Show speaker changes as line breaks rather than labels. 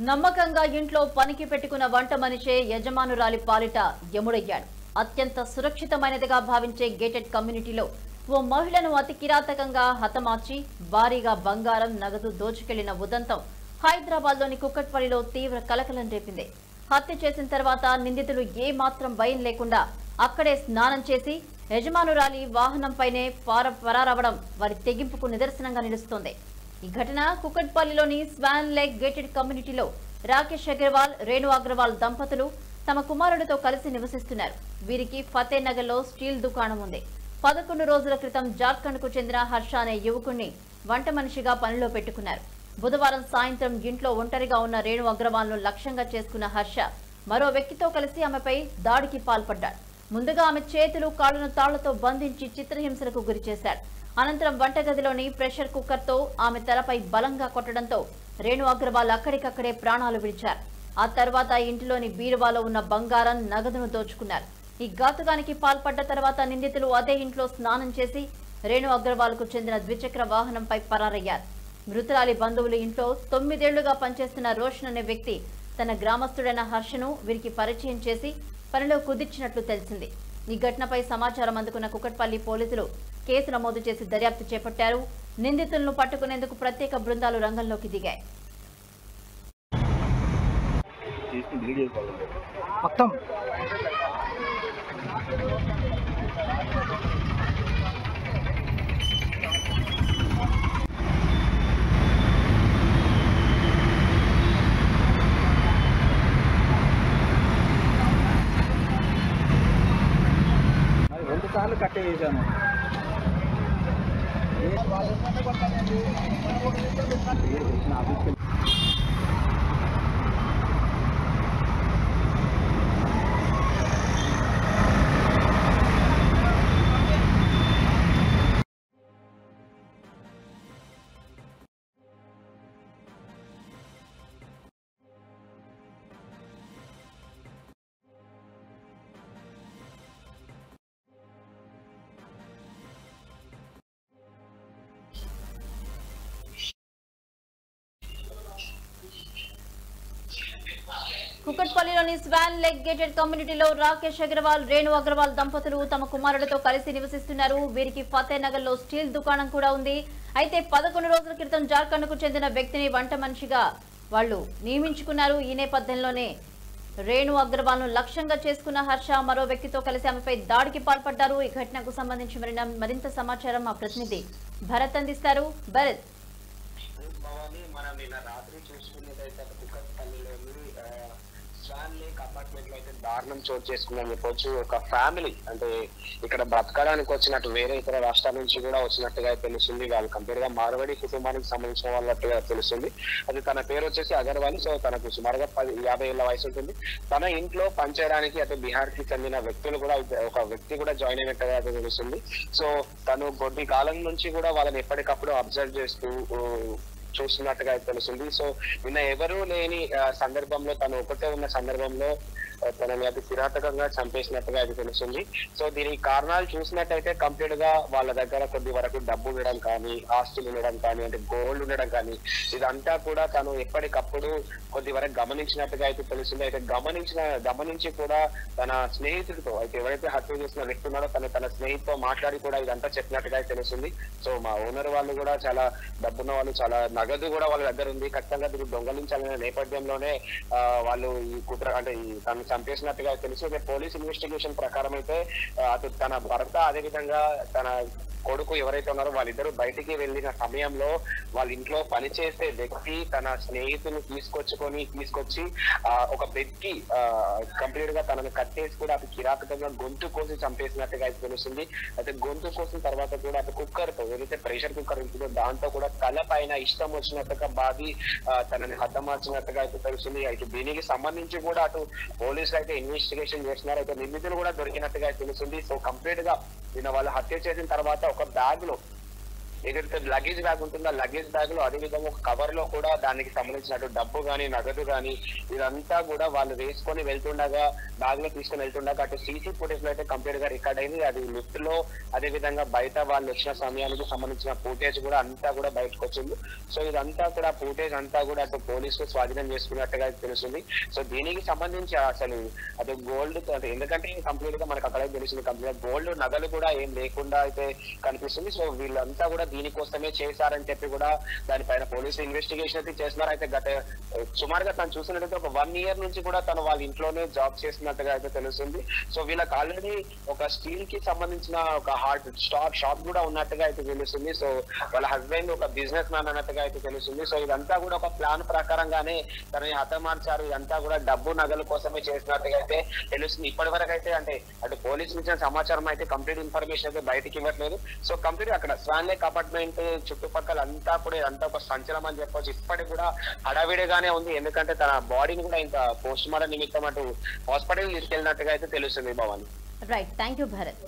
నమ్మకంగా ఇంట్లో పనికి పెట్టుకున్న వంట మనిషే యజమానురాలి పాలిట యముడయ్యాడు. అత్యంత సురక్షితమైనదిగా భావించే గేటెడ్ కమ్యూనిటీలో ఓ మహిళను అతి కిరాతకంగా హతమార్చి భారీగా బంగారం నగదు దోచుకెళ్లిన ఉదంతం హైదరాబాద్లోని కుక్కట్పల్లిలో తీవ్ర కలకలం రేపింది. హత్య చేసిన తర్వాత నిందితులు ఏ మాత్రం భయం లేకుండా అక్కడే స్నానం చేసి యజమానురాలి వాహనంపైనే పరారవడం వారి తెగింపుకు నిదర్శనంగా నిలుస్తోంది. ఈ ఘటన కుక్కట్పల్లిలోని స్వాన్ లేక్ గేటెడ్ కమ్యూనిటీలో రాకేష్ అగర్వాల్, రేణు అగర్వాల్ దంపతులు తమ కుమారుడితో కలిసి నివసిస్తున్నారు. వీరికి ఫతేనగర్ లో స్టీల్ దుకాణం ఉంది. 11 రోజుల క్రితం జార్ఖండ్ కు చెందిన హర్ష అనే యువకుణ్ణి వంట మనిషిగా పనిలో పెట్టుకున్నారు. బుధవారం సాయంత్రం ఇంట్లో ఒంటరిగా ఉన్న రేణు అగర్వాల్ ను లక్ష్యంగా చేసుకున్న హర్ష మరో వ్యక్తితో కలిసి ఆమెపై దాడికి పాల్పడ్డాడు. ముందుగా ఆమె చేతులు కాళ్లను తాళ్లతో బంధించి చిత్రహింసలకు గురిచేశాడు. అనంతరం వంటగదిలోని ప్రెషర్ కుక్కర్ తో ఆమె తలపై బలంగా కొట్టడంతో రేణు అగర్వాల్ అక్కడికక్కడే ప్రాణాలు విడిచారు. ఆ తర్వాత ఇంటిలోని బీరువాలో ఉన్న బంగారం నగదును దోచుకున్నారు. ఈ ఘాతుకానికి పాల్పడ్డ తర్వాత నిందితులు అదే ఇంట్లో స్నానం చేసి రేణు అగర్వాల్ కు చెందిన ద్విచక్ర వాహనంపై పరారయ్యారు. మృతురాలి బంధువులు ఇంట్లో 9 ఏళ్లుగా పనిచేస్తున్న రోషన్ అనే వ్యక్తి తన గ్రామస్తుడైన హర్షను వీరికి పరిచయం చేసి పనిలో కుదిర్చినట్లు తెలిసింది. ఈ ఘటనపై సమాచారం అందుకున్న కుక్కట్పల్లి పోలీసులు కేసు నమోదు చేసి దర్యాప్తు చేపట్టారు. నిందితులను పట్టుకునేందుకు ప్రత్యేక బృందాలు రంగంలోకి దిగాయి.
రెండు సార్లు కట్టే చేశాను.
కుక్కట్పల్లిలోని స్వాన్ లేక్ గేటెడ్ కమ్యూనిటీలో రాకేష్ అగర్వాల్, రేణు అగర్వాల్ దంపతులు తమ కుమారుడితో కలిసి నివసిస్తున్నారు. వీరికి ఫతేనగర్ లో స్టీల్ దుకాణం కూడా ఉంది. అయితే 11 రోజుల క్రితం జార్ఖండ్ కు చెందిన వ్యక్తిని వంట మనిషిగా వాళ్లు నియమించుకున్నారు. ఈ నేపథ్యంలోనే రేణు అగర్వాల్ ను లక్ష్యంగా చేసుకున్న హర్ష మరో వ్యక్తితో కలిసి ఆమెపై దాడికి పాల్పడ్డారు. ఈ ఘటనకు సంబంధించి మరింత సమాచారం మా ప్రతినిధి భరత్ అందిస్తారు. భరత్,
మనం నిన్న రాత్రి చూసుకున్నదైతే కుక్కట్పల్లిలోని స్వాన్ లేక్ అపార్ట్మెంట్ లో అయితే దారుణం చోటు చేసుకుందని చెప్పొచ్చు. ఒక ఫ్యామిలీ అంటే ఇక్కడ బ్రతకడానికి వచ్చినట్టు వేరే ఇతర రాష్ట్రాల నుంచి కూడా వచ్చినట్టుగా తెలుస్తుంది. వాళ్ళు కంపేర్ గా మార్వాడి కుటుంబానికి సంబంధించిన వాళ్ళట్టుగా తెలుస్తుంది. అది తన పేరు వచ్చేసి అగర్వాల్. సో తనకు సుమారుగా 50 ఏళ్ల వయసు ఉంటుంది. తన ఇంట్లో పనిచేయడానికి అంటే బీహార్ కి చెందిన వ్యక్తులు కూడా ఒక వ్యక్తి కూడా జాయిన్ అయినట్టుగా తెలుస్తుంది. సో తను కొద్ది కాలం నుంచి కూడా వాళ్ళని ఎప్పటికప్పుడు అబ్జర్వ్ చేస్తూ చూస్తున్నట్టుగా తెలుస్తుంది. సో నిన్న ఎవరూ లేని సందర్భంలో తను ఒకటే ఉన్న సందర్భంలో తనని అది కిరాతకంగా చంపేసినట్టుగా అది తెలుస్తుంది. సో దీనికి కారణాలు చూసినట్టయితే కంప్లీట్ గా వాళ్ళ దగ్గర కొద్ది వరకు డబ్బు ఉండడం కానీ, ఆస్తులు ఉండడం కానీ, అంటే గోల్డ్ ఉండడం కానీ, ఇదంతా కూడా తను ఎప్పటికప్పుడు కొద్ది వరకు గమనించినట్టుగా అయితే తెలుస్తుంది. అయితే గమనించి కూడా తన స్నేహితుడితో అయితే ఎవరైతే హత్య చేసిన వ్యక్తి ఉన్నాడో తన స్నేహితుతో మాట్లాడి కూడా ఇదంతా చెప్పినట్టుగా అయితే తెలుస్తుంది. సో మా ఓనర్ వాళ్ళు కూడా చాలా డబ్బున్న వాళ్ళు, చాలా నగదు కూడా వాళ్ళ దగ్గర ఉంది. ఖచ్చితంగా దీన్ని దొంగలించాలనే నేపథ్యంలోనే వాళ్ళు ఈ కుట్ర అంటే తను చంపేసినట్టుగా తెలుసు. పోలీస్ ఇన్వెస్టిగేషన్ ప్రకారం అయితే అటు తన భర్త అదేవిధంగా తన కొడుకు ఎవరైతే ఉన్నారో వాళ్ళిద్దరూ బయటికి వెళ్ళిన సమయంలో వాళ్ళ ఇంట్లో పనిచేసే వ్యక్తి తన స్నేహితుని తీసుకొచ్చి ఒక బెడ్ కి కంప్లీట్ గా తనను కట్టేసి కూడా అటు కిరాతకంగా గొంతు కోసి చంపేసినట్టుగా అయితే తెలుస్తుంది. అయితే గొంతు కోసిన తర్వాత కూడా అటు కుక్కర్ తో ఏదైతే ప్రెషర్ కుక్కర్ ఉంటుందో దాంతో కూడా తల పైన ఇష్టం వచ్చినట్టుగా బాధి తనని హతమార్చినట్టుగా అయితే తెలుస్తుంది. అయితే దీనికి సంబంధించి కూడా అటు పోలీసులు అయితే ఇన్వెస్టిగేషన్ చేస్తున్నారు. అయితే నిందితులు కూడా దొరికినట్టుగా తెలుస్తుంది. సో కంప్లీట్ గా నిన్న వాళ్ళు హత్య చేసిన తర్వాత ఒక బ్యాగ్ లో ఏదైతే లగేజ్ బ్యాగ్ ఉంటుందో ఆ లగేజ్ బ్యాగ్ లో అదే విధంగా ఒక కవర్ లో కూడా దానికి సంబంధించినట్టు డబ్బు గానీ నగదు గానీ ఇదంతా కూడా వాళ్ళు వేసుకొని వెళ్తుండగా బ్యాగ్ లో తీసుకొని వెళ్తుండగా అటు సీసీ ఫుటేజ్ లో అయితే కంప్లీట్ గా రికార్డ్ అయింది. అది లిఫ్ట్ లో అదే విధంగా బయట వాళ్ళు వచ్చిన సమయానికి సంబంధించిన ఫుటేజ్ కూడా అంతా కూడా బయటకు వచ్చింది. సో ఇదంతా కూడా ఫుటేజ్ అంతా కూడా అటు పోలీసులు స్వాధీనం చేసుకున్నట్టుగా తెలుస్తుంది. సో దీనికి సంబంధించి అసలు అది గోల్డ్ ఎందుకంటే కంప్లీట్ గా మనకు అక్కడ తెలిసింది కంప్లీట్ గోల్డ్ నగలు కూడా ఏం లేకుండా అయితే కనిపిస్తుంది. సో వీళ్ళంతా కూడా దీనికోసమే చేశారని చెప్పి కూడా దానిపైన పోలీసులు ఇన్వెస్టిగేషన్ అయితే చేస్తున్నారు. అయితే గత సుమారుగా తను చూసినట్టయితే ఒక 1 year నుంచి కూడా తను వాళ్ళ ఇంట్లోనే జాబ్ చేస్తున్నట్టుగా అయితే తెలుస్తుంది. సో వీళ్ళకి ఆల్రెడీ ఒక స్టీల్ కి సంబంధించిన ఒక హార్డ్ షాప్ కూడా ఉన్నట్టుగా అయితే తెలుస్తుంది. సో వాళ్ళ హస్బెండ్ ఒక బిజినెస్ మ్యాన్ అన్నట్టుగా అయితే తెలుస్తుంది. సో ఇదంతా కూడా ఒక ప్లాన్ ప్రకారంగానే తనని హతమార్చారు. ఇదంతా కూడా డబ్బు నగల కోసమే చేసినట్టుగా అయితే తెలుస్తుంది. ఇప్పటి వరకు అయితే అంటే అటు పోలీసులు ఇచ్చిన సమాచారం అయితే కంప్లీట్ ఇన్ఫర్మేషన్ అయితే బయటకి ఇవ్వట్లేదు. సో కంప్లీట్ అక్కడ స్వాన్ లేక్ అపార్ట్మెంట్ చుట్టుపక్కల అంతా కూడా ఇదంతా ఒక సంచలనం అని చెప్పొచ్చు. ఇప్పటికి కూడా హడావిడిగానే ఉంది. ఎందుకంటే తన బాడీని కూడా ఇంకా పోస్ట్ మార్టం నిమిత్తం అటు హాస్పిటల్ తీసుకెళ్ళినట్టుగా అయితే తెలుస్తుంది Bhavani.
Right, thank you Bharat.